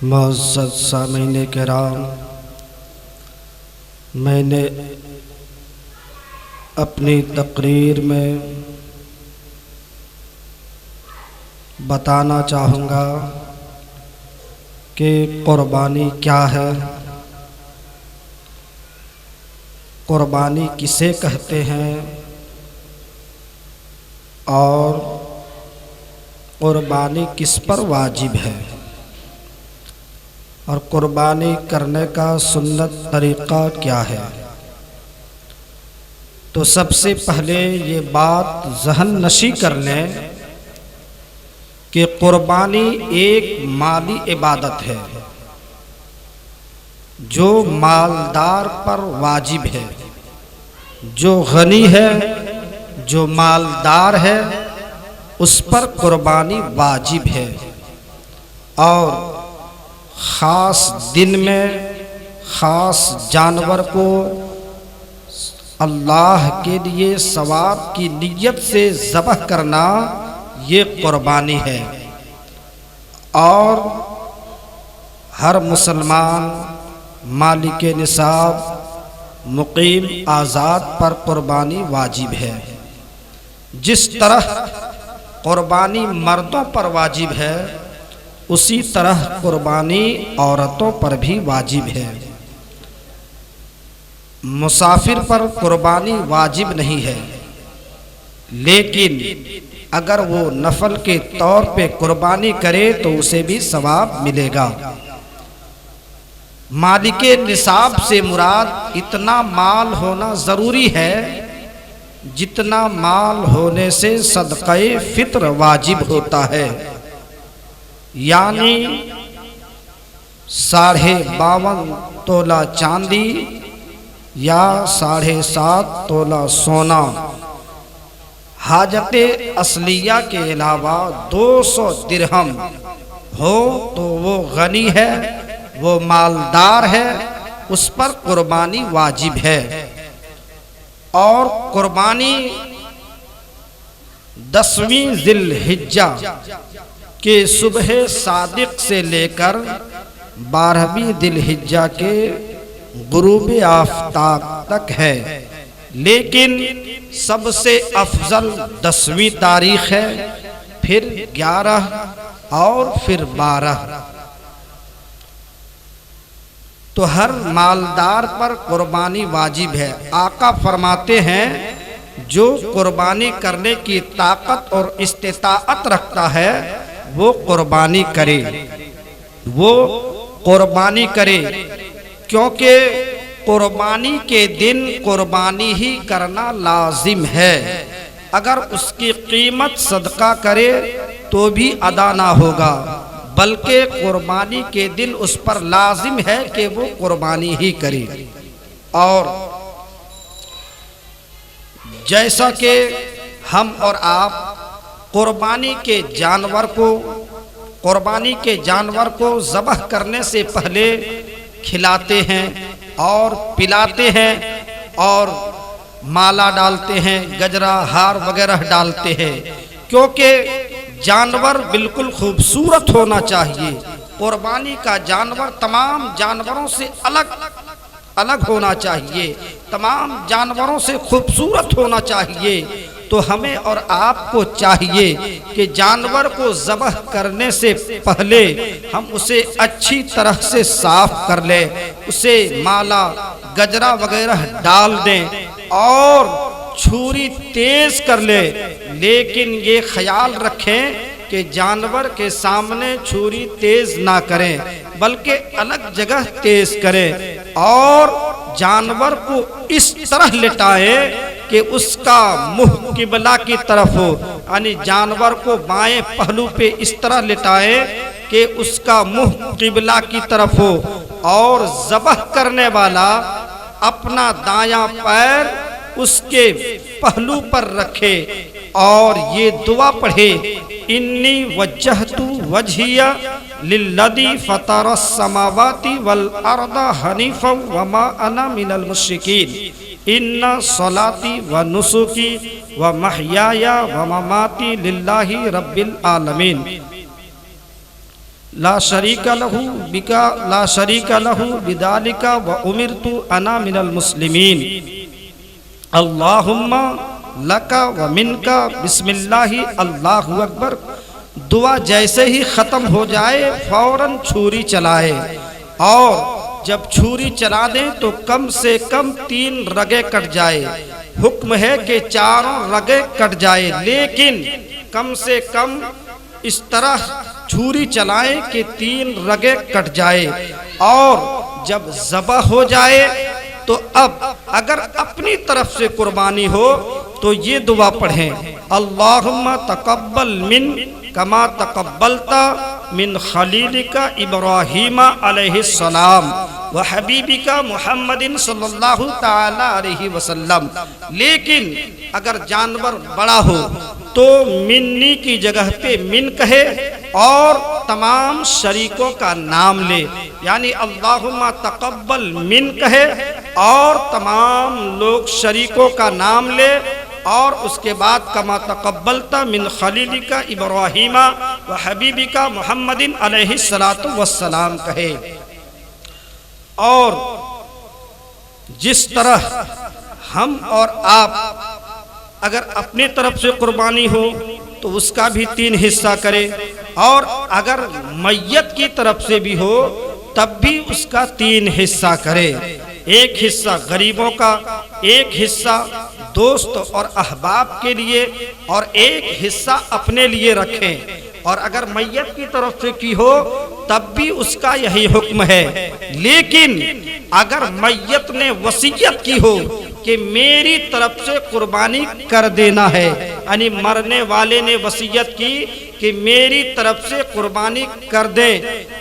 मुअज़्ज़ज़ सामीन किराम, मैंने अपनी तकरीर में बताना चाहूँगा कि क़ुरबानी क्या है, क़ुरबानी किसे कहते हैं और क़ुरबानी किस पर वाजिब है और क़ुरबानी करने का सुन्नत तरीक़ा क्या है। तो सबसे पहले ये बात ज़हन नशी कर लें कि क़ुरबानी एक माली इबादत है जो मालदार पर वाजिब है। जो गनी है, जो मालदार है, उस पर क़ुरबानी वाजिब है और ख़ास दिन में ख़ास जानवर को अल्लाह के लिए सवाब की नियत से ज़बह करना ये क़ुरबानी है। और हर मुसलमान मालिक निसाब मुक़ीम आज़ाद पर क़ुरबानी वाजिब है। जिस तरह क़ुरबानी मर्दों पर वाजिब है, उसी तरह क़ुरबानी औरतों पर भी वाजिब है। मुसाफिर पर क़ुरबानी वाजिब नहीं है, लेकिन अगर वो नफल के तौर पे क़ुरबानी करे तो उसे भी सवाब मिलेगा। मालिके निसाब से मुराद इतना माल होना ज़रूरी है जितना माल होने से सदक़े फ़ित्र वाजिब होता है, यानी 52.5 तोला चांदी या 7.5 तोला सोना। हाजत असलिया के अलावा 200 दिरहम हो तो वो गनी है, वो मालदार है, उस पर क़ुरबानी वाजिब है। और क़ुरबानी 10वीं ज़िलहिज्जा के सुबह सादिक से लेकर 12वीं ज़िलहिज्जा के गुरूब आफ़ताब तक है, लेकिन सबसे अफजल 10वीं तारीख़ है, फिर 11 और फिर 12। तो हर मालदार पर क़ुरबानी वाजिब है। आका फरमाते हैं जो क़ुरबानी करने की ताकत और इस्तिताअत रखता है वो क़ुरबानी करे, वो क़ुरबानी करे, क्योंकि क़ुरबानी के दिन क़ुरबानी ही करना लाजिम है। अगर उसकी कीमत सदका करे तो भी अदा ना होगा, बल्कि क़ुरबानी के दिन उस पर लाजिम है कि वो क़ुरबानी ही करे। और जैसा कि हम और आप क़ुरबानी के जानवर को ज़बह करने से पहले खिलाते हैं और पिलाते हैं और माला डालते हैं, गजरा हार वगैरह डालते हैं, क्योंकि जानवर बिल्कुल खूबसूरत होना चाहिए। क़ुरबानी का जानवर तमाम जानवरों से अलग होना चाहिए, तमाम जानवरों से खूबसूरत होना चाहिए। तो हमें और आपको चाहिए कि जानवर को ज़बह करने से पहले हम उसे अच्छी तरह से साफ कर लें, उसे माला गजरा वगैरह डाल दें और छुरी तेज कर ले। लेकिन ये ख्याल रखें कि जानवर के सामने छुरी तेज ना करें, बल्कि अलग जगह तेज करें और जानवर को इस तरह लिटाएं कि उसका मुंह किबला की तरफ हो, यानी जानवर को बाएं पहलू पे इस तरह लिटाएं कि उसका मुंह किबला की तरफ हो और ज़बह करने वाला अपना दायां पैर उसके पहलू पर रखे और ये दुआ पढ़े, इन्नी वज्जहतु वजहिया लिल्लज़ी फ़तरस समावाति वल अर्द हनीफ़न वमा अना मिनल मुश्रिकीन, इन्ना सलाती व नुसुकी व महयाया व ममाती लिल्लाहि रब्बिल आलमीन। ला शरीका लहू बिका ला शरीका लहू बिदालिका व उमिरतु अना मिनल मुस्लिमीन अल्लाहुम्मा लका व मिनका बिस्मिल्लाहि अल्लाहु अकबर। दुआ जैसे ही ख़त्म हो जाए फौरन छुरी चलाए, और जब छुरी चला दें तो कम से कम 3 रगे कट जाए। हुक्म है कि चारों रगे कट जाए, लेकिन कम से कम इस तरह छुरी चलाएं कि 3 रगे कट जाए। और जब ज़बह हो जाए तो अब अगर अपनी तरफ से कुर्बानी हो तो ये दुआ पढ़ें, अल्लाहुम्मा तक़ब्बल मिन कमा तक़ब्बलता मिन खलीलिका इब्राहीम अलैहिस्सलाम व हबीबिका मुहम्मदिन सल्लल्लाहु ताला अलैहि वसल्लम। लेकिन अगर जानवर बड़ा हो तो मिन्नी की जगह पे मिन कहे और तमाम शरीकों का नाम ले, यानी अल्लाहुम्मा तक़ब्बल मिन कहे और तमाम लोग शरीकों का नाम ले, और उसके बाद कमा तक़ब्बलता मिन खलीलिका इब्राहीमा व हबीबिका मुहम्मदिन अलैहिस्सलातु वस्सलाम कहे। और जिस तरह हम और आप अगर अपनी तरफ से कुर्बानी हो तो उसका भी 3 हिस्सा करें, और अगर मैयत की तरफ से भी हो तब भी उसका 3 हिस्सा करें। एक हिस्सा गरीबों का, एक हिस्सा दोस्त और अहबाब के लिए, और एक हिस्सा अपने लिए रखें। और अगर मैयत की तरफ से की हो तब भी उसका यही हुक्म है। लेकिन अगर मैयत ने वसीयत की हो कि मेरी तरफ से कुर्बानी कर देना है, यानी मरने वाले ने वसीयत की कि मेरी तरफ से कुर्बानी कर दे,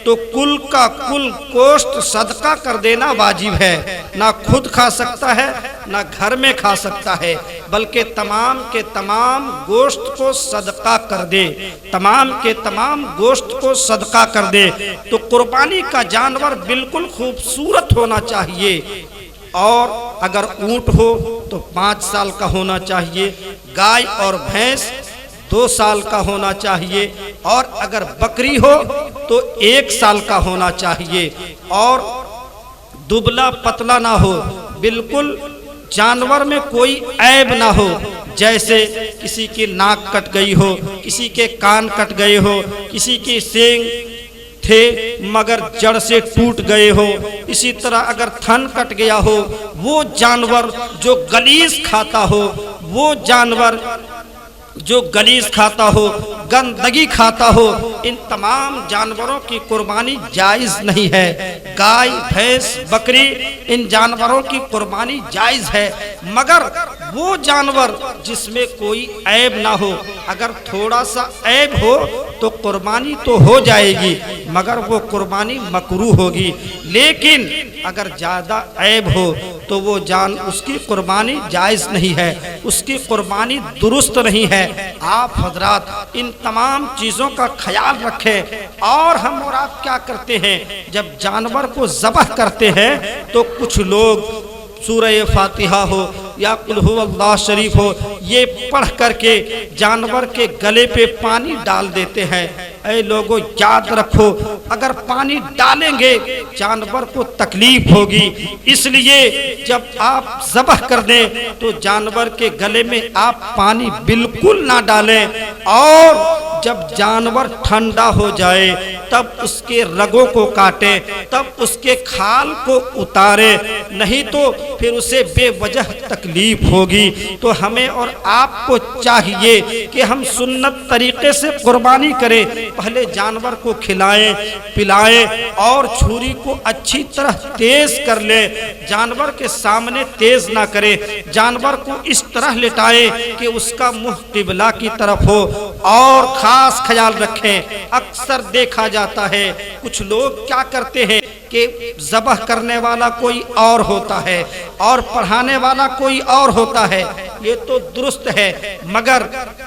तो कुल का कुल गोश्त सदका कर देना वाजिब है। ना खुद खा सकता है ना घर में खा सकता है, बल्कि तमाम के तमाम गोश्त को सदका कर दे, तमाम के तमाम गोश्त को सदका कर दे। तो कुर्बानी का जानवर बिल्कुल खूबसूरत होना चाहिए, और अगर ऊंट हो तो 5 साल का होना चाहिए, गाय और भैंस 2 साल का होना चाहिए, और अगर बकरी हो तो 1 साल का होना चाहिए, और दुबला पतला ना हो, बिल्कुल जानवर में कोई ऐब ना हो, जैसे किसी की नाक कट गई हो, किसी के कान कट गए हो, किसी की सींग थे मगर जड़ से टूट गए हो, इसी तरह अगर थन कट गया हो, वो जानवर जो गलीज खाता हो, वो जानवर जो गलीज खाता हो, गंदगी खाता हो, इन तमाम जानवरों की कुर्बानी जायज़ नहीं है। गाय भैंस बकरी इन जानवरों की कुर्बानी जायज़ है, मगर वो जानवर जिसमें कोई ऐब ना हो, अगर थोड़ा सा ऐब हो तो कुर्बानी तो हो जाएगी, मगर वो कुर्बानी मकरूह होगी। लेकिन अगर ज़्यादा ऐब हो तो वो उसकी कुर्बानी जायज़ नहीं है, उसकी कुर्बानी दुरुस्त नहीं है। आप हजरात इन तमाम चीज़ों का ख्याल रखें। और हम और आप क्या करते हैं, जब जानवर को ज़बह करते हैं तो कुछ लोग सूरह फातिहा हो या कुल हु अल्लाह शरीफ हो, ये पढ़ करके जानवर के गले पे पानी डाल देते हैं। ऐ लोगों याद रखो, अगर पानी डालेंगे जानवर को तकलीफ होगी, इसलिए जब आप ज़बह कर दें तो जानवर के गले में आप पानी बिल्कुल ना डालें, और जब जानवर ठंडा हो जाए तब उसके रगों को काटें, तब उसके खाल को उतारें, नहीं तो फिर उसे बेवजह तकलीफ होगी। तो हमें और आपको चाहिए कि हम सुन्नत तरीके से कुर्बानी करें। पहले जानवर को खिलाएं पिलाएं और छुरी को अच्छी तरह तेज कर लें, जानवर के सामने तेज ना करें, जानवर को इस तरह लिटाएं कि उसका मुंह किबला की तरफ हो। और खास ख्याल रखें, अक्सर देखा जाता है कुछ लोग क्या करते हैं कि ज़बह करने वाला कोई और होता है और पढ़ाने वाला कोई और होता है। ये तो दुरुस्त है, मगर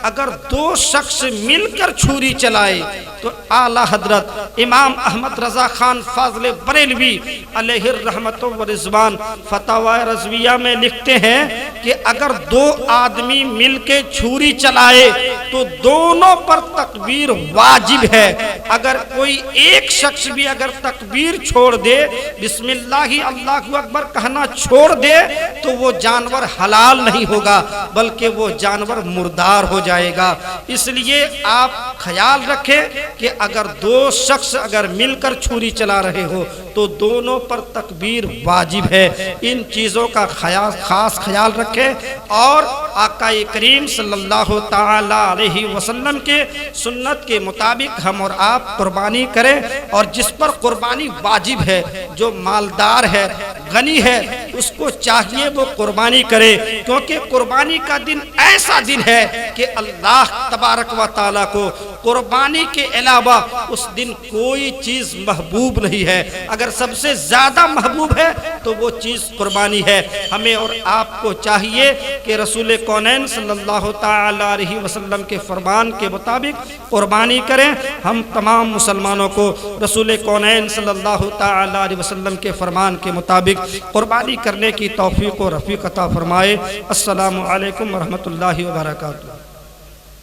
अगर दो शख्स मिलकर छुरी चलाए तो आला हजरत इमाम अहमद रजा खान फाजले बरेलवी अलैहि रहमत व रिजवान फतवा रज़विया में लिखते हैं कि अगर दो आदमी मिलके छुरी चलाए तो दोनों पर तकबीर वाजिब है। अगर कोई एक शख्स भी अगर तकबीर छोड़ दे, बिस्मिल्लाहि अल्लाहु अकबर कहना छोड़ दे, तो वो जानवर हलाल नहीं होगा बल्कि वो जानवर मुर्दार हो जाएगा। इसलिए आप ख्याल रखें कि अगर दो शख्स अगर मिलकर छुरी चला रहे हो तो दोनों पर तकबीर वाजिब है। इन चीज़ों का खास ख्याल रखें और आका करीम सल्लल्लाहु ताला अलैहि वसल्लम के सुन्नत के मुताबिक हम और आप कुर्बानी करें। और जिस पर कुर्बानी वाजिब है, जो मालदार है, गनी है, उसको चाहिए वो कुर्बानी करे, क्योंकि कुर्बानी का दिन ऐसा दिन है कि अल्लाह तबारक व ताला को कुर्बानी के अलावा उस दिन कोई चीज़ महबूब नहीं है। अगर सबसे ज़्यादा महबूब है तो वो चीज़ कुर्बानी है। हमें और आपको चाहिए कि रसूल कौनैन सल्लल्लाहु ताला अलैहि वसल्लम के फरमान के मुताबिक कुर्बानी करें। हम तमाम मुसलमानों को रसूल कौनैन सल्लल्लाहु ताला अलैहि वसल्लम के फरमान के मुताबिक कुर्बानी करने की तौफीक व रफ़ीक अता फरमाए। अस्सलामु अलैकुम व रहमतुल्लाहि व बरकातुहू।